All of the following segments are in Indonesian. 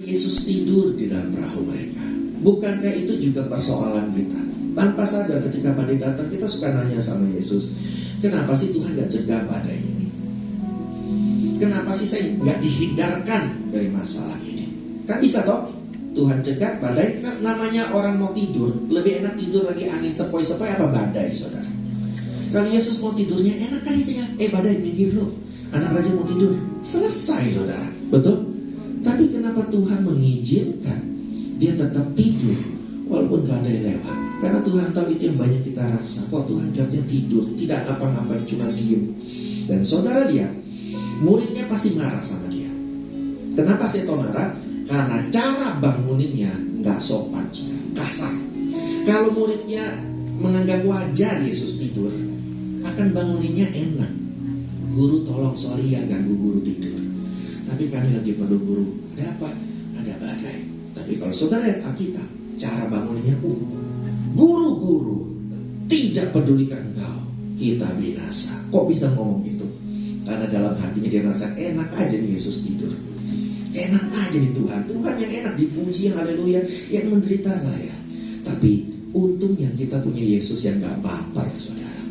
Yesus tidur di dalam perahu mereka. Bukankah itu juga persoalan kita? Tanpa sadar ketika badai datang, kita suka nanya sama Yesus, kenapa sih Tuhan gak cegah badai ini? Kenapa sih saya gak dihindarkan dari masalah ini? Kan bisa toh Tuhan cegah badai. Kan namanya orang mau tidur, lebih enak tidur lagi angin sepoi-sepoi apa badai, saudara? Kalau Yesus mau tidurnya enak kan itu ya. Badai minggir lo, anak raja mau tidur. Selesai, saudara. Betul? Tapi kenapa Tuhan mengizinkan dia tetap tidur walaupun badai lewat? Karena Tuhan tahu itu yang banyak kita rasa. Kok Tuhan katanya tidur, tidak apa-apa, cuma diem. Dan saudara lihat, muridnya pasti marah sama dia. Kenapa Seto marah? Karena cara banguninnya gak sopan, saudara. Kasar. Kalau muridnya menganggap wajar Yesus tidur, akan banguninnya enak. Guru tolong, sorry ya ganggu guru tidur, tapi kami lagi perlu guru. Ada apa? Ada badai. Tapi kalau saudara lihat Alkitab, cara bangunnya guru-guru tidak pedulikan engkau, kita binasa. Kok bisa ngomong gitu? Karena dalam hatinya dia merasa enak aja nih Yesus tidur. Enak aja nih Tuhan. Tuhan yang enak dipuji, haleluya. Yang menderita saya. Tapi untungnya kita punya Yesus yang gak baper, saudara.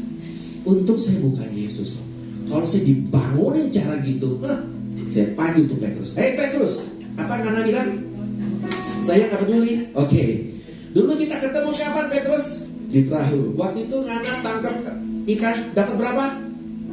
Untung saya bukan Yesus loh. Kalau saya dibangunin cara gitu, saya panggil tuh Petrus. Petrus, apa Nana bilang? Saya gak peduli. Oke. Dulu kita ketemu kapan Petrus? Di perahu. Waktu itu Nana tangkap ikan dapat berapa?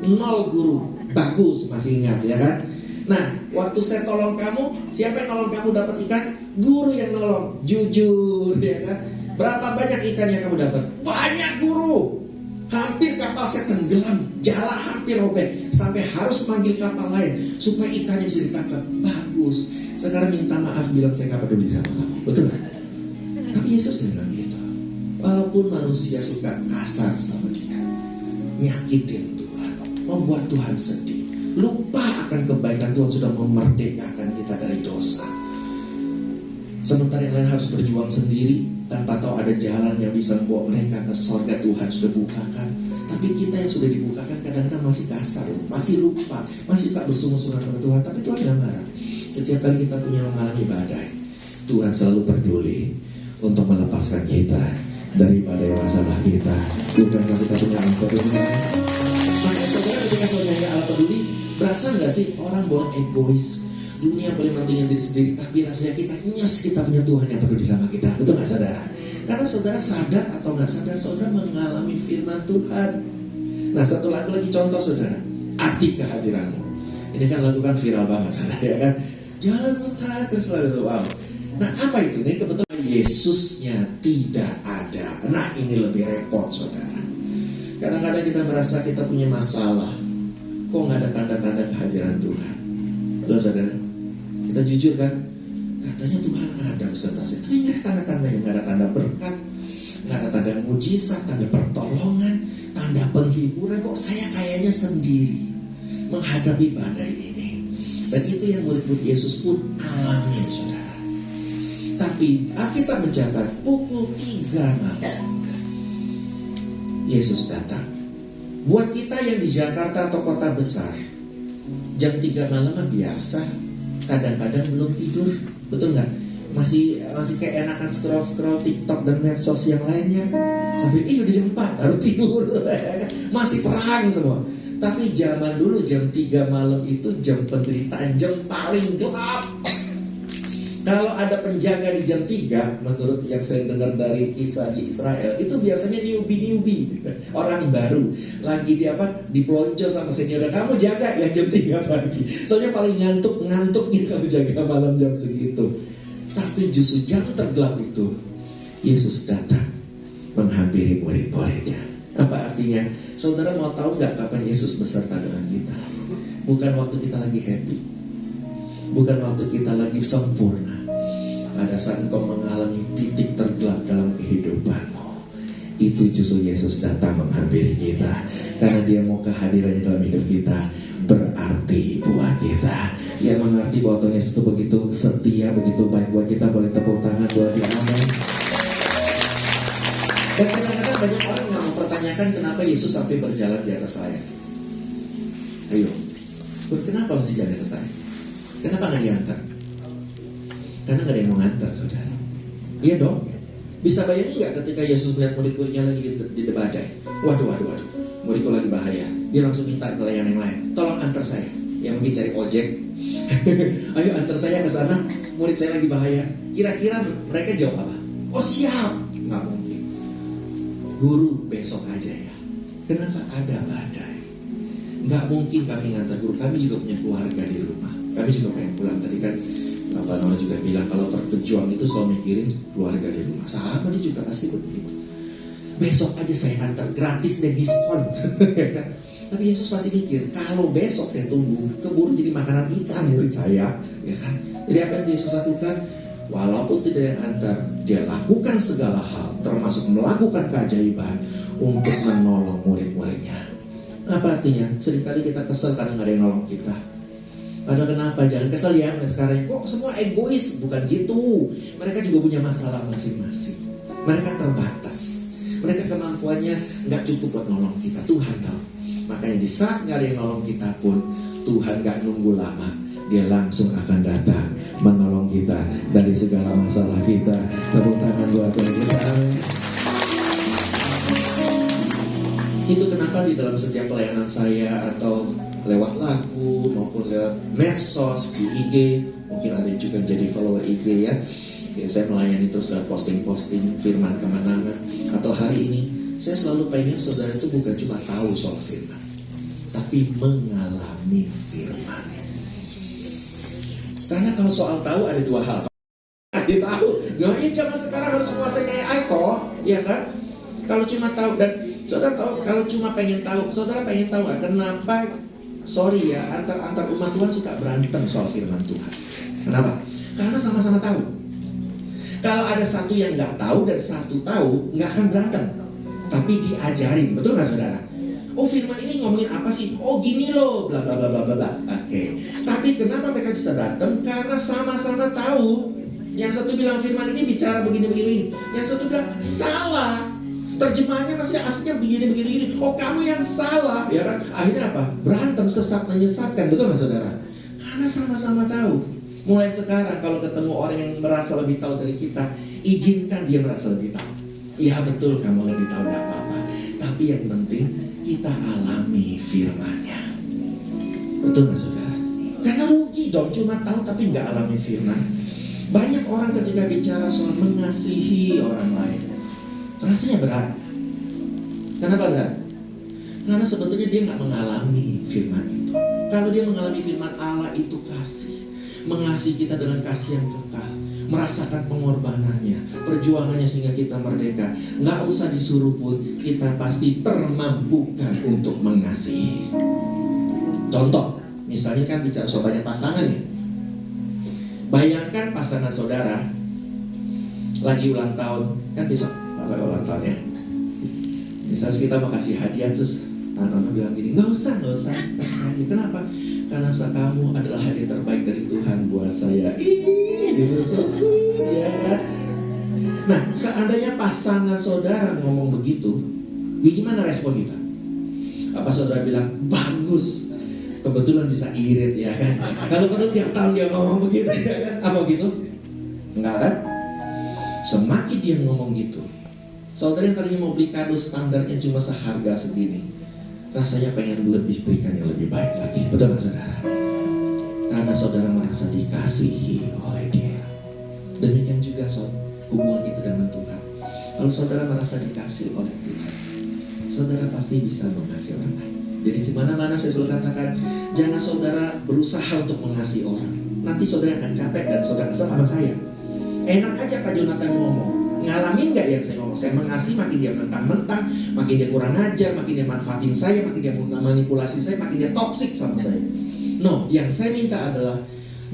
0 guru. Bagus, masih ingat ya kan? Nah, waktu saya tolong kamu, siapa yang nolong kamu dapat ikan? Guru yang nolong. Jujur ya kan? Berapa banyak ikan yang kamu dapat? Banyak, guru. Hampir kapal saya tenggelam, jala hampir robek, sampai harus manggil kapal lain supaya ikannya bisa ditangkap. Bagus. Sekarang minta maaf, bilang saya gak peduli sama kamu. Betul kan? Tapi Yesus bilang gitu. Walaupun manusia suka kasar sama dia, nyakitin Tuhan, membuat Tuhan sedih, lupa akan kebaikan Tuhan sudah memerdekakan kita dari dosa. Sementara yang lain harus berjuang sendiri tanpa tahu ada jalan yang bisa membawa mereka ke surga. Tuhan sudah bukakan. Tapi kita yang sudah dibukakan kadang-kadang masih kasar, masih lupa, masih tak bersungguh-sungguh kepada Tuhan. Tapi Tuhan tidak marah. Setiap kali kita punya mengalami badai, Tuhan selalu peduli untuk melepaskan kita dari badai masalah kita. Bukankah kita punya engkau Tuhan? Maka saudara, ketika saudara Allah peduli, berasa nggak sih orang boleh egois? Dunia boleh mentingin diri sendiri, tapi rasanya kita kita punya Tuhan yang peduli sama kita. Betul nggak saudara? Karena saudara sadar atau nggak sadar, saudara mengalami firman Tuhan. Nah, satu lagu lagi contoh saudara, arti kehadiranmu. Ini kan lagu kan viral banget saudara ya kan? Jalan mutar terus lagu. Wow. Nah, apa itu? Ini kebetulan Yesusnya tidak ada. Nah, ini lebih repot saudara. Kadang-kadang kita merasa kita punya masalah, kok nggak ada tanda-tanda kehadiran Tuhan. Betul saudara? Kita jujur kan? Katanya Tuhan ada beserta saya. Tapi nggak ada tanda-tanda, yang nggak ada tanda berkat, nggak ada tanda mujizat, tanda pertolongan, tanda penghiburan. Kok saya kayaknya sendiri menghadapi badai ini. Dan itu yang murid-murid Yesus pun alami, saudara. Tapi Alkitab mencatat pukul 3 malam Yesus datang. Buat kita yang di Jakarta atau kota besar, jam 3 malam biasa. Kadang-kadang belum tidur. Betul nggak? Masih kayak enakan scroll TikTok dan medsos yang lainnya. Sampai udah jam 4 baru tidur. Masih terang semua. Tapi zaman dulu jam 3 malam itu jam penderitaan, jam paling gelap. Kalau ada penjaga di jam 3, menurut yang saya dengar dari kisah di Israel, itu biasanya newbie, orang baru, lagi dipelonco sama senior. Kamu jaga ya jam 3 pagi. Soalnya paling ngantuk gitu kalau jaga malam jam segitu. Tapi justru jam tergelap itu, Yesus datang menghampiri murid-muridnya. Apa artinya? Saudara mau tahu nggak kapan Yesus beserta dengan kita? Bukan waktu kita lagi happy, bukan waktu kita lagi sempurna. Pada saat engkau mengalami titik tergelap dalam kehidupanmu, itu justru Yesus datang menghampiri kita. Karena dia mau kehadirannya dalam hidup kita berarti buat kita. Yang mengerti bahwa Tuhan Yesus itu begitu setia, begitu baik buat kita. Boleh tepuk tangan buat dia, amin. Dan kadang-kadang banyak orang yang mempertanyakan kenapa Yesus sampai berjalan di atas air. Ayo, kenapa mesti jalan di atas air? Kenapa nggak diantar? Karena gak ada yang mau ngantar, saudara. Iya dong. Bisa bayangin gak ketika Yesus melihat murid-muridnya lagi di badai? Waduh. Muridku lagi bahaya. Dia langsung minta ke yang lain. Tolong antar saya. Yang mungkin cari ojek. Ayo antar saya ke sana. Murid saya lagi bahaya. Kira-kira mereka jawab apa? Oh siap. Nggak mungkin. Guru besok aja ya. Kenapa ada badai? Nggak mungkin kami ngantar guru. Kami juga punya keluarga di rumah. Kami juga pengen pulang. Tadi kan Bapak Nora juga bilang kalau berjuang itu selalu mikirin keluarga di rumah. Sama dia juga pasti begitu. Besok aja saya antar, gratis dan diskon. Kan? Tapi Yesus pasti mikir, kalau besok saya tunggu, keburu jadi makanan ikan murid saya, ya kan? Jadi apa yang Yesus lakukan? Walaupun tidak yang antar, dia lakukan segala hal, termasuk melakukan keajaiban untuk menolong murid-muridnya. Apa artinya? Seringkali kita kesel karena nggak ada yang nolong kita. Ada kenapa? Jangan kesel ya, sekarang kok semua egois? Bukan gitu. Mereka juga punya masalah masing-masing. Mereka terbatas. Mereka kemampuannya nggak cukup buat nolong kita. Tuhan tahu. Makanya di saat nggak ada yang nolong kita pun, Tuhan nggak nunggu lama. Dia langsung akan datang menolong kita dari segala masalah kita. Tepuk tangan buat Tuhan kita. Itu kenapa di dalam setiap pelayanan saya atau lewat lagu maupun lewat medsos di IG, mungkin ada juga jadi follower IG ya. Saya melayani terus lewat posting-posting firman kemenangan. Atau hari ini saya selalu pengen saudara itu bukan cuma tahu soal firman, tapi mengalami firman. Karena kalau soal tahu ada dua hal. Dia tahu, ya zaman sekarang harus menguasai AI toh, ya kan? Kalau cuma tahu, dan saudara tahu, kalau cuma pengen tahu, saudara pengen tahu kenapa? Sorry ya, antar umat Tuhan suka berantem soal firman Tuhan. Kenapa? Karena sama-sama tahu. Kalau ada satu yang nggak tahu dan satu tahu, nggak akan berantem, tapi diajarin, betul nggak saudara? Oh firman ini ngomongin apa sih? Oh gini loh, bla bla bla bla bla. Oke. Tapi kenapa mereka bisa berantem? Karena sama-sama tahu. Yang satu bilang firman ini bicara begini. Yang satu bilang salah. Terjemahannya masih aslinya begini. Oh kamu yang salah, ya kan? Akhirnya apa? Berantem, sesat, menyesatkan, betul nggak saudara? Karena sama-sama tahu. Mulai sekarang kalau ketemu orang yang merasa lebih tahu dari kita, izinkan dia merasa lebih tahu. Iya betul kamu lebih tahu, tidak apa-apa. Tapi yang penting kita alami firman-Nya. Betul nggak saudara? Karena rugi dong cuma tahu tapi nggak alami firman. Banyak orang ketika bicara soal mengasihi orang lain, rasanya berat. Kenapa berat? Karena sebetulnya dia nggak mengalami firman itu. Kalau dia mengalami firman Allah itu kasih, mengasihi kita dengan kasih yang kekal, merasakan pengorbanannya, perjuangannya sehingga kita merdeka. Nggak usah disuruh pun, kita pasti termampukan untuk mengasihi. Contoh, misalnya kan bicara soal banyak pasangan ya. Bayangkan pasangan saudara lagi ulang tahun, kan besok Bapak ulang tahun ya. Misalnya kita mau kasih hadiah terus anak-anak bilang gini, nggak usah kasih hadiah. Kenapa? Karena kamu adalah hadiah terbaik dari Tuhan buat saya. Gitu sweet, ya kan? Nah, seandainya pasangan saudara ngomong begitu, gimana respon kita? Apa saudara bilang, bagus, kebetulan bisa irit, ya kan? Kalau tiap tahun dia ngomong begitu, ya kan? Apa gitu? Enggak kan? Semakin dia ngomong gitu, saudara yang tadinya mau beli kado standarnya cuma seharga segini, rasanya pengen lebih berikan yang lebih baik lagi. Betul nggak saudara? Karena saudara merasa dikasihi oleh Dia. Demikian juga hubungan kita dengan Tuhan. Kalau saudara merasa dikasihi oleh Tuhan, saudara pasti bisa mengasihi orang lain. Jadi di mana-mana saya selalu katakan, jangan saudara berusaha untuk mengasihi orang. Nanti saudara akan capek dan saudara kesel sama saya. Enak aja Pak Jonathan ngomong. Ngalamin gak yang saya ngomong? Saya mengasihi, makin dia mentang-mentang, makin dia kurang ajar, makin dia manfaatin saya, makin dia manipulasi saya, makin dia toksik sama saya. No, yang saya minta adalah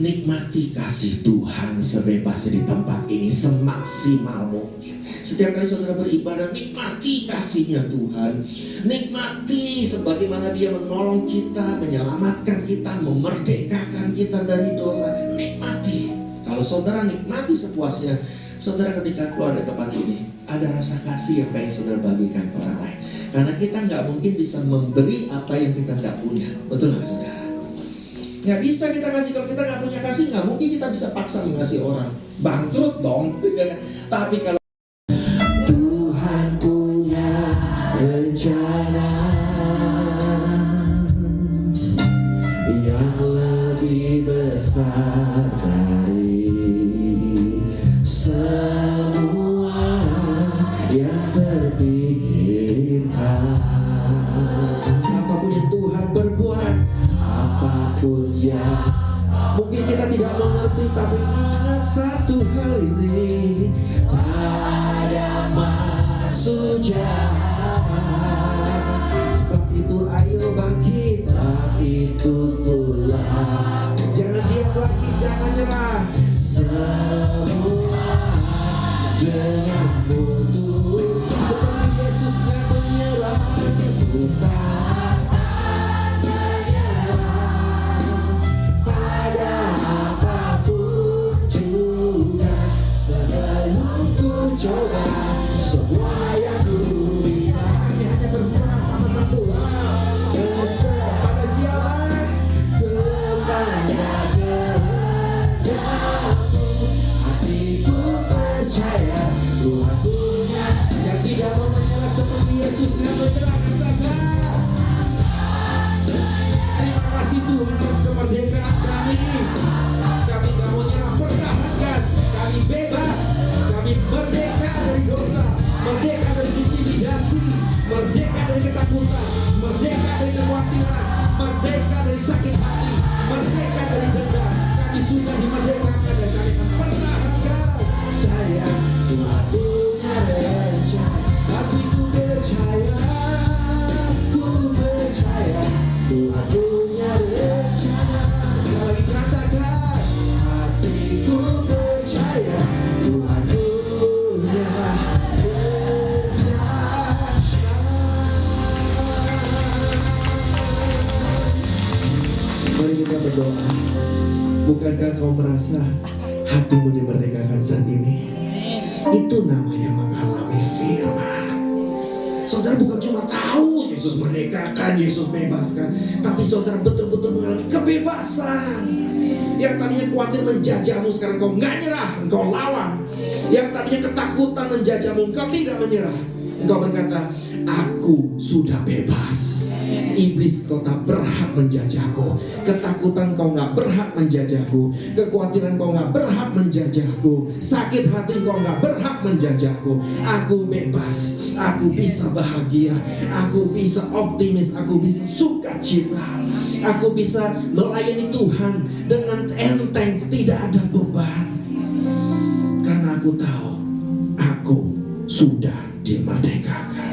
nikmati kasih Tuhan sebebasnya di tempat ini semaksimal mungkin. Setiap kali saudara beribadah, nikmati kasihnya Tuhan. Nikmati sebagaimana Dia menolong kita, menyelamatkan kita, memerdekakan kita dari dosa. Nikmati. Kalau saudara nikmati sepuasnya, saudara ketika keluar dari tempat ini, ada rasa kasih yang pengen saudara bagikan ke orang lain. Karena kita nggak mungkin bisa memberi apa yang kita nggak punya. Betul nggak saudara? Nggak bisa kita kasih. Kalau kita nggak punya kasih, nggak mungkin kita bisa paksa ngasih orang. Bangkrut dong. Tapi kalau Tuhan punya rencana yang lebih besar dari semua yang terpikirkan. Apapun yang Tuhan berbuat, apapun yang mungkin kita tidak mengerti, tapi ingat satu hal ini, tak ada maksud jahat. Sebab itu ayo bangkit, itu pula. Jangan diam lagi, jangan nyerah. Semua dengan mutu, seperti Yesus yang menyerah. Bukan menyerah pada apapun juga. Sebelum ku coba semua yang ku bisa, kami hanya berserah sama satu hal. Berserah pada siapa? Kepada kehendakmu. Hatiku percaya Tuhan punya yang tidak mau menyerah seperti Yesus yang menyerah. Katakan terima kasih Tuhan atas kemerdekaan kami. Kami gak mau nyerah, pertahankan. Kami bebas, kami merdeka dari dosa, merdeka dari intimidasi, merdeka dari ketakutan, merdeka dari kekhawatiran, merdeka dari sakit hati, merdeka dari dendam. Kami sudah dimerdekakan dan kami akan pertahankan. Percaya Tuhan punya rencana. Hatiku percaya, ku percaya Tuhan punya rencana. Sekali lagi katakan, hatiku percaya Tuhan punya rencana. Mari kita berdoa. Bukankah kau merasa hatimu dimerdekakan saat ini? Itu namanya mengalami firman. Saudara bukan cuma tahu Yesus merdekakan, Yesus bebaskan, tapi saudara betul-betul mengalami kebebasan. Yang tadinya khawatir menjajahmu, sekarang kau nggak nyerah, engkau lawan. Yang tadinya ketakutan menjajahmu, engkau tidak menyerah. Engkau berkata, aku sudah bebas. Iblis, kau tak berhak menjajahku. Ketakutan, kau gak berhak menjajahku. Kekhawatiran, kau gak berhak menjajahku. Sakit hati, kau gak berhak menjajahku. Aku bebas. Aku bisa bahagia. Aku bisa optimis. Aku bisa sukacita. Aku bisa melayani Tuhan dengan enteng, tidak ada beban. Karena aku tahu aku sudah dimerdekakan.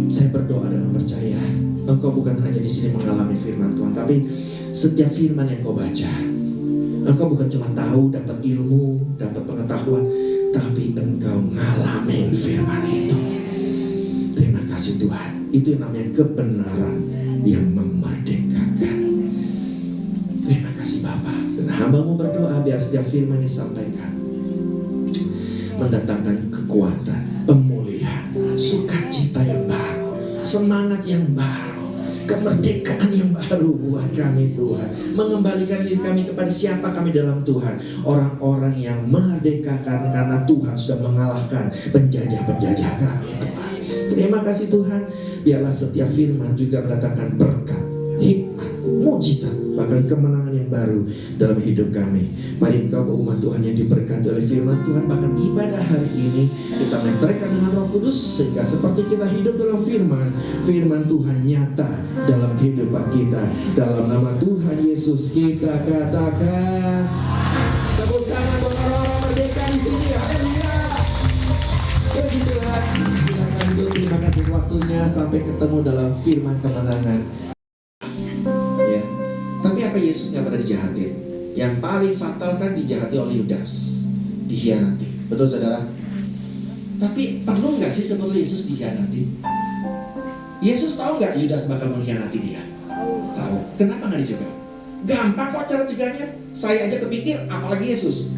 Saya berdoa dengan percaya, engkau bukan hanya di sini mengalami firman Tuhan, tapi setiap firman yang kau baca, engkau bukan cuma tahu, dapat ilmu, dapat pengetahuan, tapi engkau ngalamin firman itu. Terima kasih Tuhan. Itu yang namanya kebenaran yang memerdekakan. Terima kasih Bapa. Dan hamba-Mu berdoa biar setiap firman disampaikan mendatangkan kekuatan, pemulihan, sukacita yang baru, semangat yang baru, kemerdekaan yang baru buat kami Tuhan. Mengembalikan diri kami kepada siapa kami dalam Tuhan. Orang-orang yang merdekakan karena Tuhan sudah mengalahkan penjajah-penjajah kami Tuhan. Terima kasih Tuhan. Biarlah setiap firman juga mendatangkan berkat, hikmat, mujizat, bahkan kemenangan yang baru dalam hidup kami. Mari engkau umat Tuhan yang diberkati oleh firman Tuhan, bahkan ibadah hari ini kita menyerahkan dengan Roh Kudus, sehingga seperti kita hidup dalam firman Tuhan nyata dalam kehidupan kita. Dalam nama Tuhan Yesus kita katakan. Tepuk tangan buat orang-orang merdeka di sini. Haleluya. Puji Tuhan. Silakan dulu. Terima kasih waktunya. Sampai ketemu dalam firman kemenangan. Tapi apa Yesus gak pernah dijahatin? Yang paling fatal kan dijahati oleh Yudas, dikhianati. Betul saudara? Tapi perlu gak sih sebelum Yesus dikhianati? Yesus tahu gak Yudas bakal mengkhianati dia? Tahu. Kenapa gak dicegah? Gampang kok cara cegahnya. Saya aja kepikir, apalagi Yesus.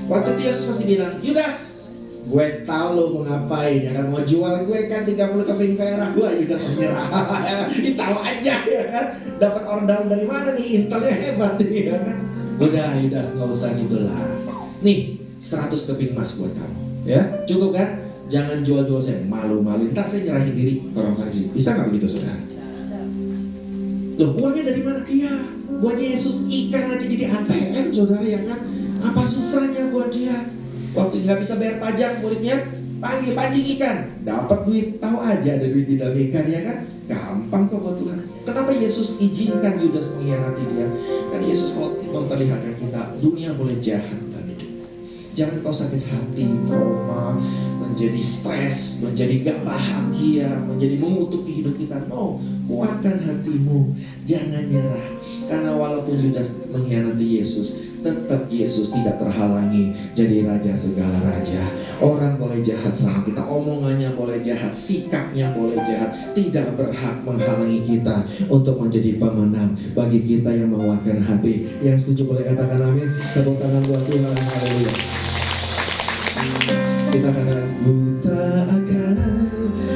Waktu itu Yesus masih bilang, Yudas, gue tahu lo mau ngapain ya kan, mau jual gue kan 30 keping perak, gue juga menyerah. Tahu aja ya kan, dapat order dari mana nih, intelnya hebat nih ya kan. Udah Yudas, nggak usah gitulah. Nih 100 keping emas buat kamu, ya cukup kan? Jangan jual-jual saya, malu-malu. Ntar saya nyerahin diri ke orang Farisi. Bisa nggak begitu saudara? Loh, uangnya dari mana? Iya, buat Yesus. Ikan aja jadi ATM saudara ya kan? Apa susahnya buat dia? Waktu nggak bisa bayar pajak, muridnya panggil pancing ikan, dapat duit. Tahu aja ada duit di dalam ikan ya kan? Gampang kok buat Tuhan. Kenapa Yesus izinkan Yudas mengkhianati dia? Karena Yesus mau memperlihatkan kita, dunia boleh jahat dalam hidup. Jangan kau sakit hati, trauma, menjadi stres, menjadi gak bahagia, menjadi mengutuki hidup kita. No, kuatkan hatimu, jangan nyerah. Karena walaupun Yudas mengkhianati Yesus, tetap Yesus tidak terhalangi jadi raja segala raja. Orang boleh jahat sama kita, omongannya boleh jahat, sikapnya boleh jahat, tidak berhak menghalangi kita untuk menjadi pemenang bagi kita yang menguatkan hati. Yang setuju boleh katakan amin. Tepuk tangan buat Tuhan. Haleluya. Kita katakan, ku tak akan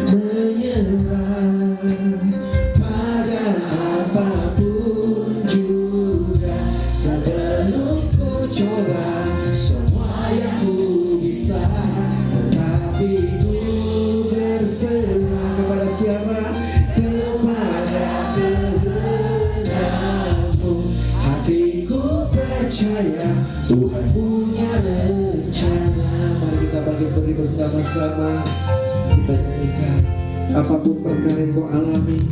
menyerah pada apapun juga, sebelum ku coba semua yang ku bisa, tetapi ku berserah kepada siapa? Kepada kehendakmu. Hatiku percaya Tuhan punya rencana. Mari kita bagi bersama-sama, kita nyanyikan. Apapun perkara yang kau alami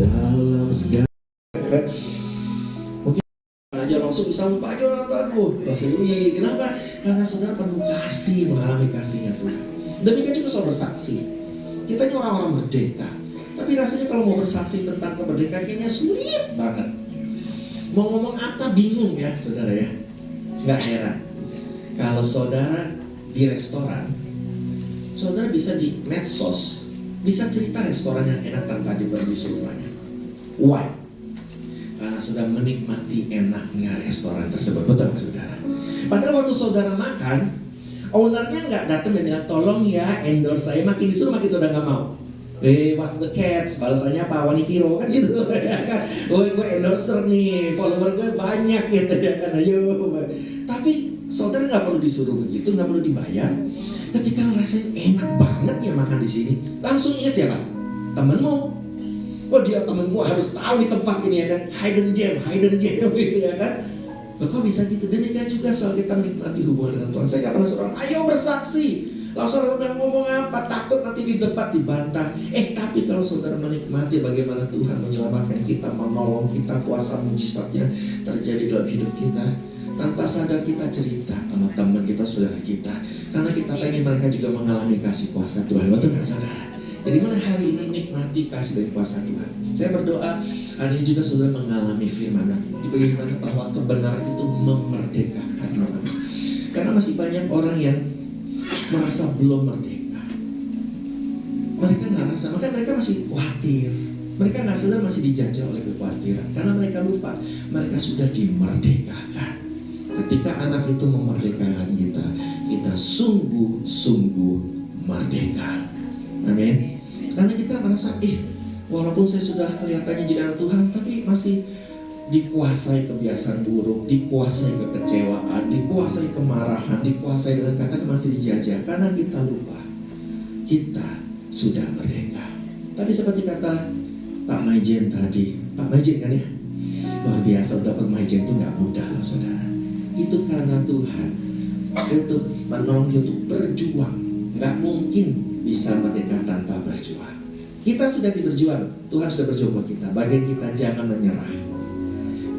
dalam segala, mungkin aja langsung bisa lupa aja Jonathan. Kenapa? Karena saudara penuh kasih, mengalami kasihnya Tuhan. Demikian juga soal bersaksi. Kita ini orang-orang merdeka, tapi rasanya kalau mau bersaksi tentang kemerdekaan kayaknya sulit banget. Mau ngomong apa bingung ya saudara ya. Nggak heran kalau saudara di restoran, saudara bisa di medsos, bisa cerita restoran yang enak tanpa disuruh tanya. Why? Karena sudah menikmati enaknya restoran tersebut. Betul nggak saudara? Padahal waktu saudara makan, ownernya nggak datang dan bilang tolong ya endorse saya, makin disuruh makin saudara nggak mau. What's the catch? Balasannya apa? Wanikiro kan gitu ya kan? Gue endorser nih, follower gue banyak gitu ya kan? Ayo. Tapi saudara nggak perlu disuruh begitu, nggak perlu dibayar. Ketika ngerasain enak banget ya makan di sini, langsung ingat siapa? Temenmu. Oh dia temen gua harus tahu di tempat ini ya kan? Hidden gem gitu ya kan? Loh, kok bisa gitu? Demikian juga soal kita menikmati hubungan dengan Tuhan. Saya nggak pernah suruh orang, ayo bersaksi. Langsung saudara ngomong apa? Takut nanti di debat dibantah. Tapi kalau saudara menikmati bagaimana Tuhan menyelamatkan kita, menolong kita, kuasa mujizatnya terjadi dalam hidup kita, tanpa sadar kita cerita sama teman kita, saudara kita, karena kita pengen mereka juga mengalami kasih kuasa Tuhan. Betul nggak saudara? Jadi mana hari ini nikmati kasih dan kuasa Tuhan. Saya berdoa hari ini juga saudara mengalami firman bagaimana bahwa kebenaran itu memerdekakan. Karena masih banyak orang yang merasa belum merdeka. Mereka nggak rasa, makanya mereka masih khawatir. Mereka nggak sadar masih dijajah oleh kekhawatiran. Karena mereka lupa mereka sudah dimerdekakan. Ketika anak itu memerdekakan kita, kita sungguh-sungguh merdeka. Amin. Karena kita merasa, walaupun saya sudah kelihatannya jadi anak Tuhan, tapi masih dikuasai kebiasaan buruk, dikuasai kekecewaan, dikuasai kemarahan, dikuasai dengan kata masih dijajah. Karena kita lupa, kita sudah merdeka. Tapi seperti kata Pak Maijen tadi, Pak Maijen kan ya, luar biasa dapat Maijen itu nggak mudah loh saudara. Itu karena Tuhan itu menolong dia untuk berjuang. Nggak mungkin bisa merdeka tanpa berjuang. Kita sudah diberjuang, Tuhan sudah berjuang buat kita. Bagian kita jangan menyerah,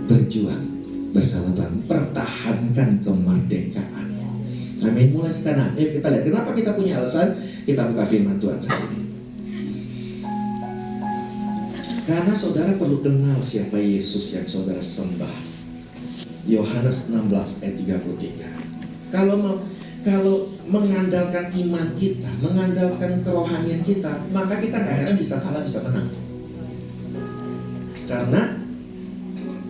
berjuang bersama Tuhan, pertahankan kemerdekaanmu. Amin. Mulai sekarang, kita lihat kenapa kita punya alasan. Kita buka firman Tuhan saat ini. Karena saudara perlu kenal siapa Yesus yang saudara sembah. Yohanes 16 ayat 33. Kalau mengandalkan iman kita, mengandalkan kerohanian kita, maka kita gak heran bisa kalah, bisa menang. Karena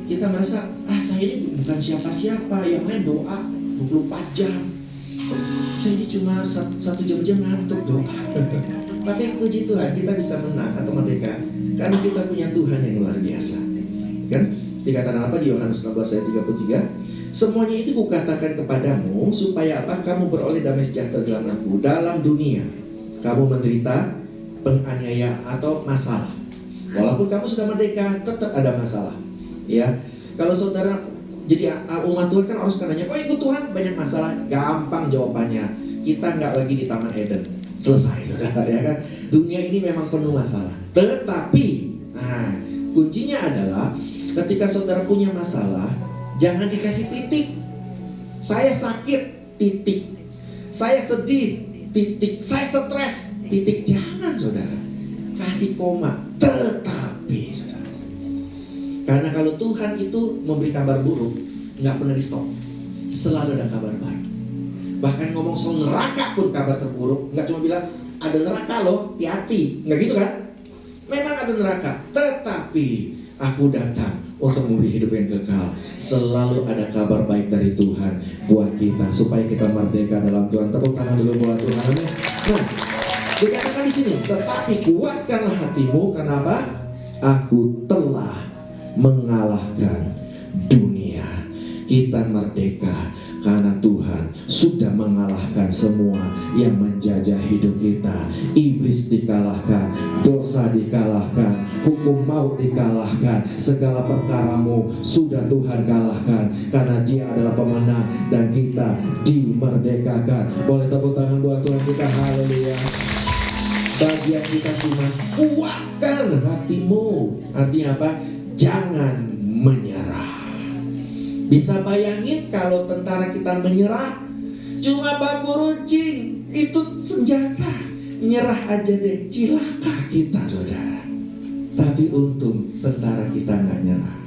kita merasa, saya ini bukan siapa-siapa, yang lain doa 24 jam, Saya ini cuma satu jam ngantuk dong. Tapi puji Tuhan kita bisa menang atau merdeka karena kita punya Tuhan yang luar biasa. Kan? Dikatakan apa di Yohanes 16 ayat 33? Semuanya itu kukatakan kepadamu supaya apa? Kamu beroleh damai sejahtera dalam aku. Dalam dunia kamu menderita penganiayaan atau masalah. Walaupun kamu sudah merdeka, tetap ada masalah. Ya, kalau saudara jadi umat Tuhan kan harus nanya, kok ikut Tuhan banyak masalah? Gampang jawabannya. Kita nggak lagi di Taman Eden. Selesai, saudara, ya kan? Dunia ini memang penuh masalah. Tetapi, nah, kuncinya adalah ketika saudara punya masalah, jangan dikasih titik. Saya sakit, titik. Saya sedih, titik. Saya stres, titik. Jangan, saudara. Kasih koma. Tetapi, saudara. Karena kalau Tuhan itu memberi kabar buruk, nggak pernah di stop. Selalu ada kabar baik. Bahkan ngomong soal neraka pun kabar terburuk. Nggak cuma bilang, ada neraka loh, hati-hati. Nggak gitu kan? Memang ada neraka. Tetapi, aku datang untuk memberi hidup yang kekal. Selalu ada kabar baik dari Tuhan buat kita. Supaya kita merdeka dalam Tuhan. Tepuk tangan dulu buat Tuhan. Amin. Nah, dikatakan di sini, tetapi kuatkanlah hatimu. Kenapa? Aku telah mengalahkan dunia. Kita merdeka karena Tuhan sudah mengalahkan semua yang menjajah hidup kita. Iblis dikalahkan, dosa dikalahkan, hukum maut dikalahkan. Segala perkaramu sudah Tuhan kalahkan, karena Dia adalah pemenang dan kita dimerdekakan. Boleh tepuk tangan buat Tuhan kita. Haleluya. Bagian kita cuma kuatkan hatimu. Artinya apa? Jangan menyerah. Bisa bayangin kalau tentara kita menyerah, cuma bambu runcing, itu senjata. Nyerah aja deh, cilaka kita, saudara. Tapi untung tentara kita nggak nyerah.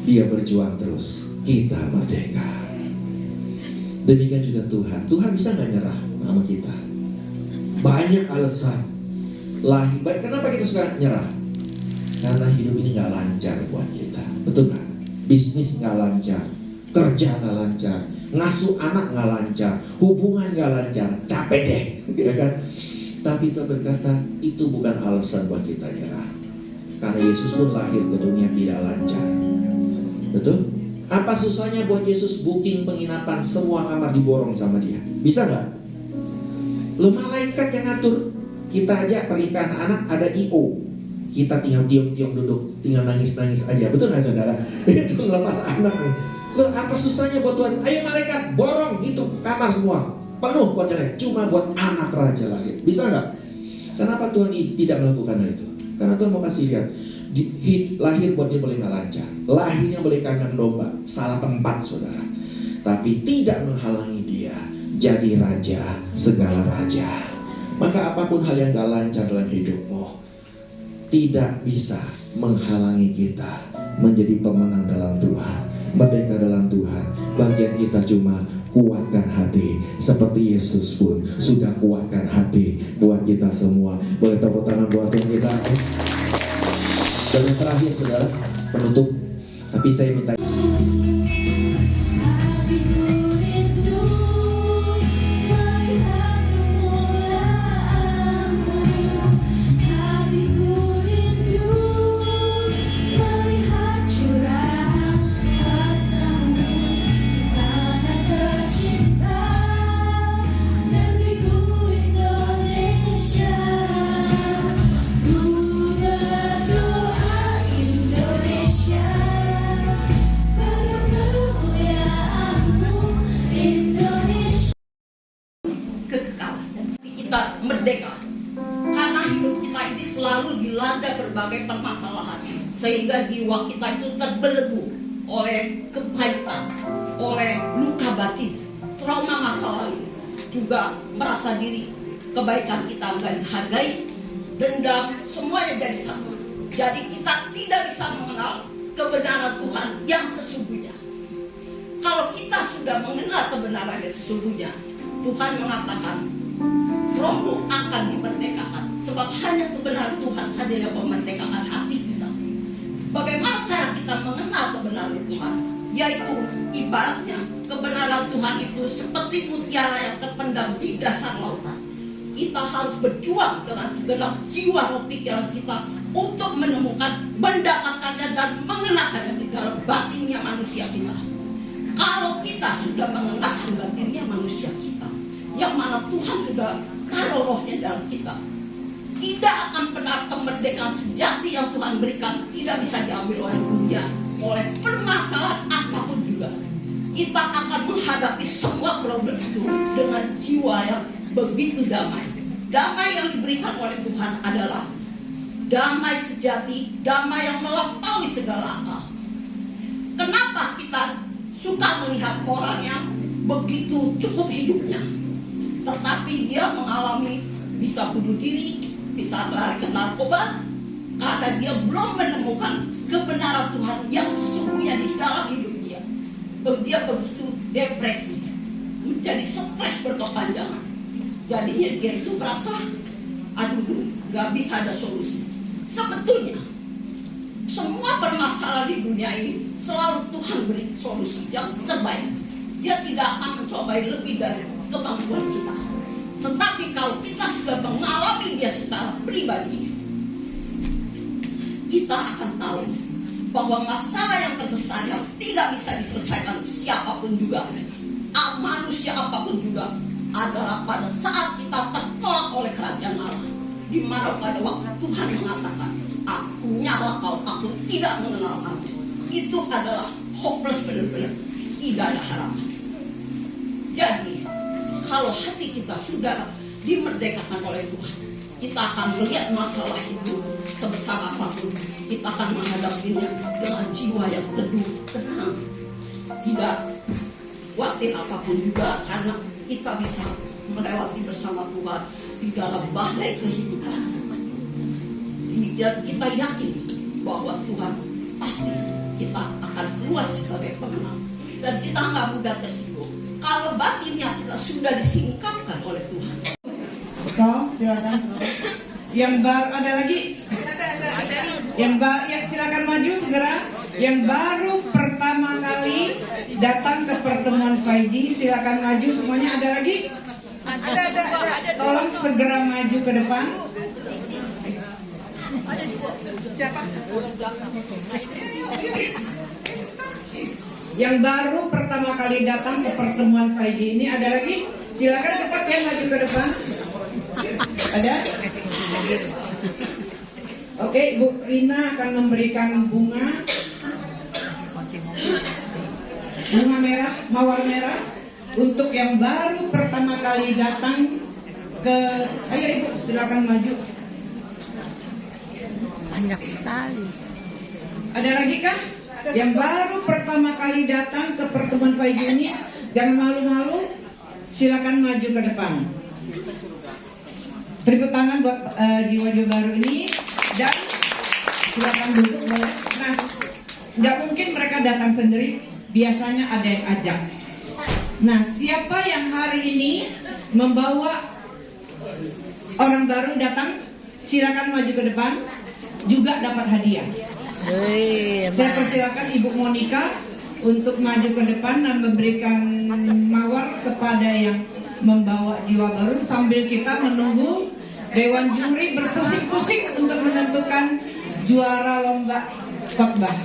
Dia berjuang terus, kita merdeka. Demikian juga Tuhan. Tuhan bisa nggak nyerah sama kita? Banyak alasan. Kenapa kita suka nyerah? Karena hidup ini nggak lancar buat kita. Betul nggak? Bisnis nggak lancar, kerja nggak lancar, ngasuh anak nggak lancar, hubungan nggak lancar, capek deh, ya kan? Tapi kita berkata itu bukan alasan buat kita nyerah. Karena Yesus pun lahir ke dunia tidak lancar, betul? Apa susahnya buat Yesus booking penginapan semua kamar diborong sama Dia? Bisa nggak? Lo malaikat yang ngatur. Kita aja pernikahan anak ada IO. Kita tinggal tiung-tiung duduk, tinggal nangis-nangis aja. Betul gak, saudara? Itu ngelepas anak. Loh, apa susahnya buat Tuhan? Ayo malaikat, borong itu kamar semua, penuh buat yang lain. Cuma buat anak raja lahir. Bisa gak? Kenapa Tuhan tidak melakukan hal itu? Karena Tuhan mau kasih lihat, lahir buat dia boleh gak lancar, lahirnya boleh kandang domba, salah tempat, saudara. Tapi tidak menghalangi dia jadi raja segala raja. Maka apapun hal yang gak lancar dalam hidupmu, tidak bisa menghalangi kita menjadi pemenang dalam Tuhan, merdeka dalam Tuhan. Bagian kita cuma kuatkan hati, seperti Yesus pun sudah kuatkan hati buat kita semua. Boleh tepuk tangan buat Tuhan kita. Dan yang terakhir, saudara, penutup. Tapi saya minta kita merdeka karena hidup kita ini selalu dilanda berbagai permasalahan, sehingga jiwa kita itu terbelenggu oleh kepahitan, oleh luka batin, trauma masa lalu, juga merasa diri kebaikan kita nggak dihargai, dendam, semuanya jadi satu. Jadi kita tidak bisa mengenal kebenaran Tuhan yang sesungguhnya. Kalau kita sudah mengenal kebenaran yang sesungguhnya, Tuhan mengatakan rohmu akan dimerdekakan, sebab hanya kebenaran Tuhan saja yang memerdekakan hati kita. Bagaimana cara kita mengenal kebenaran Tuhan? Yaitu ibaratnya kebenaran Tuhan itu seperti mutiara yang terpendam di dasar lautan. Kita harus berjuang dengan segenap jiwa roh pikiran kita untuk menemukan, mendapatkannya dan mengenakannya di dalam batinnya manusia kita. Kalau kita sudah mengenakan batinnya manusia kita, yang mana Tuhan sudah taruh rohnya dalam kita, tidak akan pernah kemerdekaan sejati yang Tuhan berikan tidak bisa diambil oleh dunia, oleh permasalahan apapun juga. Kita akan menghadapi semua problem itu dengan jiwa yang begitu damai. Damai yang diberikan oleh Tuhan adalah damai sejati, damai yang melampaui segala akal. Kenapa kita suka melihat orang yang begitu cukup hidupnya, tetapi dia mengalami bisa bunuh diri, bisa lari ke narkoba, karena dia belum menemukan kebenaran Tuhan yang sesungguhnya di dalam hidup dia. Dia begitu depresi, menjadi stres berkepanjangan. Jadinya dia itu merasa, aduh, gak bisa ada solusi. Sebetulnya semua permasalahan di dunia ini selalu Tuhan beri solusi yang terbaik. Dia tidak akan mencobai lebih dari kemampuan kita. Tetapi kalau kita sudah mengalami dia secara pribadi, kita akan tahu bahwa masalah yang terbesar yang tidak bisa diselesaikan siapapun juga, manusia apapun juga, adalah pada saat kita tertolak oleh kerajaan Allah, di mana pada waktu Tuhan mengatakan, aku nyala kau, aku tidak mengenal kamu. Itu adalah hopeless, benar-benar tidak ada harapan. Jadi kalau hati kita sudah dimerdekakan oleh Tuhan, kita akan melihat masalah itu sebesar apapun, kita akan menghadapinya dengan jiwa yang teduh, tenang, tidak khawatir apapun juga, karena kita bisa melewati bersama Tuhan di dalam badai kehidupan. Dan kita yakin bahwa Tuhan pasti kita akan keluar sebagai pemenang, dan kita nggak mudah tersinggung kalau batinnya kita sudah disingkapkan oleh Tuhan. Betul, silakan. Yang baru ada lagi? Yang silakan maju segera. Yang baru pertama kali datang ke pertemuan 5G, silakan maju semuanya. Ada lagi? Ada. Tolong segera maju ke depan. Siapa? Yang baru pertama kali datang ke pertemuan 5G ini ada lagi? Silakan cepat ya maju ke depan. Ada? Oke, Bu Rina akan memberikan bunga merah, mawar merah untuk yang baru pertama kali datang ke. Ayo Ibu, silakan maju. Banyak sekali. Ada lagi kah? Yang baru pertama kali datang ke pertemuan 5G ini, jangan malu-malu, silakan maju ke depan. Tepuk tangan buat jiwa-jiwa baru ini, dan silakan duduk boleh. Nah, nggak mungkin mereka datang sendiri, biasanya ada yang ajak. Nah, siapa yang hari ini membawa orang baru datang, silakan maju ke depan, juga dapat hadiah. Saya persilakan Ibu Monica untuk maju ke depan dan memberikan mawar kepada yang membawa jiwa baru, sambil kita menunggu Dewan Juri berpusing-pusing untuk menentukan juara lomba khotbah.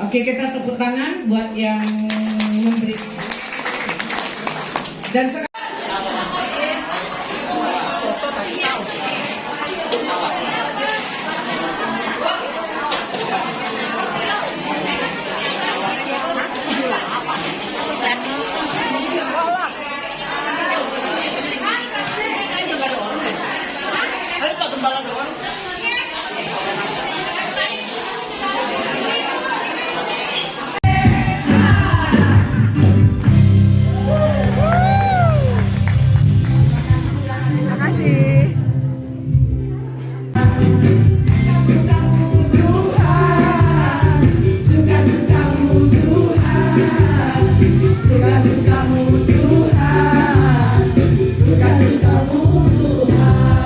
Oke, kita tepuk tangan buat yang memberi. Dan sekarang Suka-sukamu Tuhan, suka-sukamu Tuhan.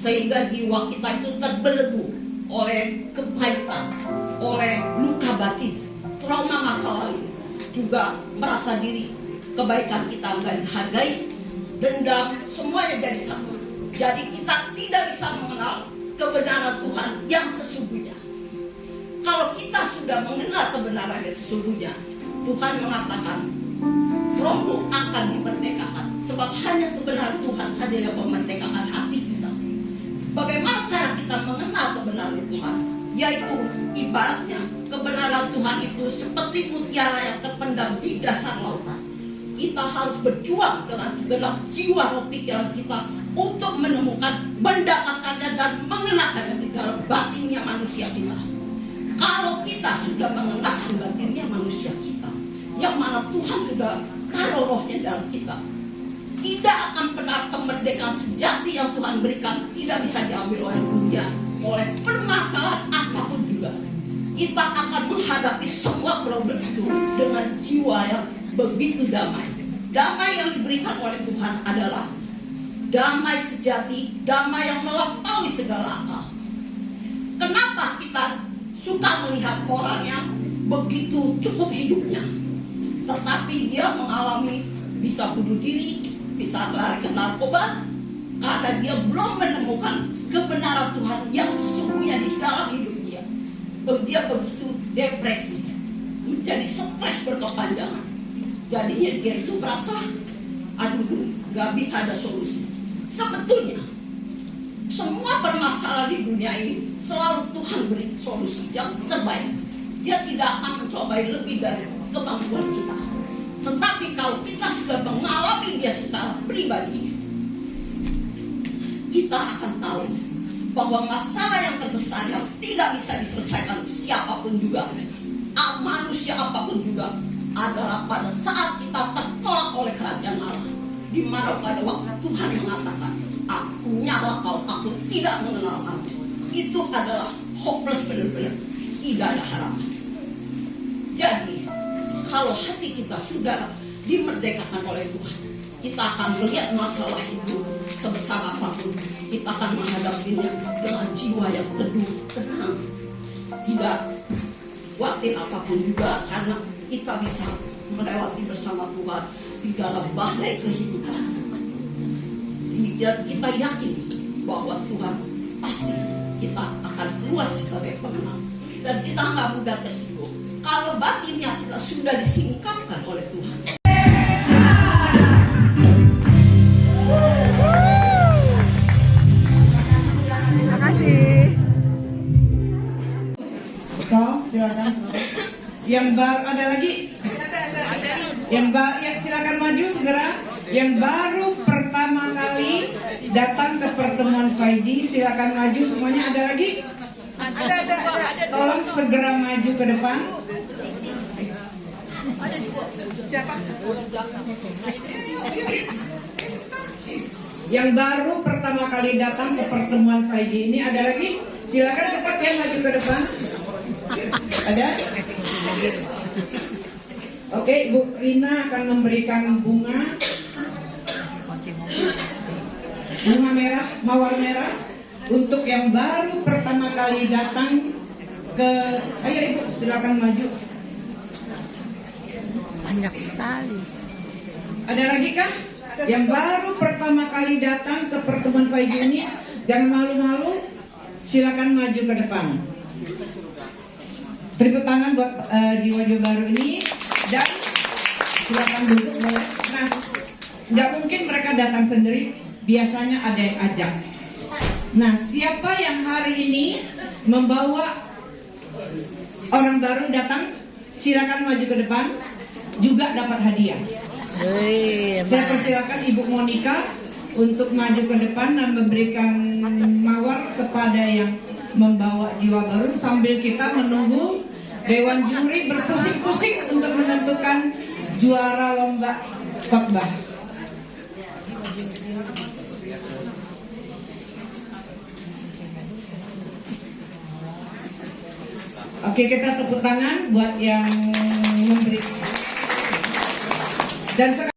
sehingga jiwa kita itu terbelenggu oleh kepahitan, oleh luka batin, trauma masa lalu, juga merasa diri kebaikan kita nggak dihargai, dendam, semuanya jadi satu. Jadi kita tidak bisa mengenal kebenaran Tuhan yang sesungguhnya. Kalau kita sudah mengenal kebenaran yang sesungguhnya, Tuhan mengatakan rohmu akan dimerdekakan, sebab hanya kebenaran Tuhan saja yang memerdekakan hati kita. Bagaimana cara kita mengenal kebenaran Tuhan? Yaitu ibaratnya kebenaran Tuhan itu seperti mutiara yang terpendam di dasar lautan. Kita harus berjuang dengan segenap jiwa roh pikiran kita untuk menemukan, mendapatkannya dan mengenakannya di dalam batinnya manusia kita. Kalau kita sudah mengenakan batinnya manusia kita, yang mana Tuhan sudah taruh rohnya dalam kita, tidak akan pernah kemerdekaan sejati yang Tuhan berikan tidak bisa diambil oleh dunia, oleh permasalahan apapun juga. Kita akan menghadapi semua problem itu dengan jiwa yang begitu damai. Damai yang diberikan oleh Tuhan adalah damai sejati, damai yang melampaui segala akal. Kenapa kita suka melihat orang yang begitu cukup hidupnya, tetapi dia mengalami bisa bunuh diri, bisa lari ke narkoba, karena dia belum menemukan kebenaran Tuhan yang sesungguhnya di dalam hidup dia. Dia begitu depresi, menjadi stres berkepanjangan. Jadinya dia itu merasa, aduh, gak bisa ada solusi. Sebetulnya semua permasalahan di dunia ini selalu Tuhan beri solusi yang terbaik. Dia tidak akan mencobai lebih dari kemampuan kita. Tetapi kalau kita sudah mengalami dia secara pribadi, kita akan tahu bahwa masalah yang terbesar yang tidak bisa diselesaikan siapapun juga, manusia apapun juga, adalah pada saat kita tertolak oleh kerajaan Allah, di mana pada waktu Tuhan mengatakan, aku nyala kau, aku tidak mengenal kamu. Itu adalah hopeless, benar-benar tidak ada harapan. Jadi kalau hati kita sudah dimerdekakan oleh Tuhan, kita akan melihat masalah itu sebesar apapun, kita akan menghadapinya dengan jiwa yang teduh, tenang, tidak khawatir apapun juga, karena kita bisa melewati bersama Tuhan di dalam badai kehidupan. Dan kita yakin bahwa Tuhan pasti kita akan keluar sebagai pemenang, dan kita nggak mudah tersinggung kalau batinnya kita sudah disingkapkan oleh Tuhan. Terima kasih. Kau silakan. Yang baru ada lagi? Yang baru, ya silakan maju segera. Yang baru pertama kali datang ke pertemuan 5G, silakan maju semuanya. Ada lagi? Ada. Tolong segera maju ke depan. Siapa? Yang baru pertama kali datang ke pertemuan 5G ini ada lagi? Silakan cepat ya maju ke depan. Ada? Oke, Bu Rina akan memberikan bunga merah, mawar merah untuk yang baru pertama kali datang ke. Ayo Ibu, silakan maju. Banyak sekali. Ada lagi kah? Yang baru pertama kali datang ke pertemuan 5G ini, jangan malu-malu, silakan maju ke depan. Tepuk tangan buat jiwa-jiwa baru ini, dan silakan duduk boleh. Mas, nggak mungkin mereka datang sendiri, biasanya ada yang ajak. Nah, siapa yang hari ini membawa orang baru datang, silakan maju ke depan, juga dapat hadiah. Saya persilakan Ibu Monica untuk maju ke depan dan memberikan mawar kepada yang membawa jiwa baru, sambil kita menunggu Dewan Juri berpusing-pusing untuk menentukan juara lomba khotbah. Oke, kita tepuk tangan buat yang memberi. Dan sekarang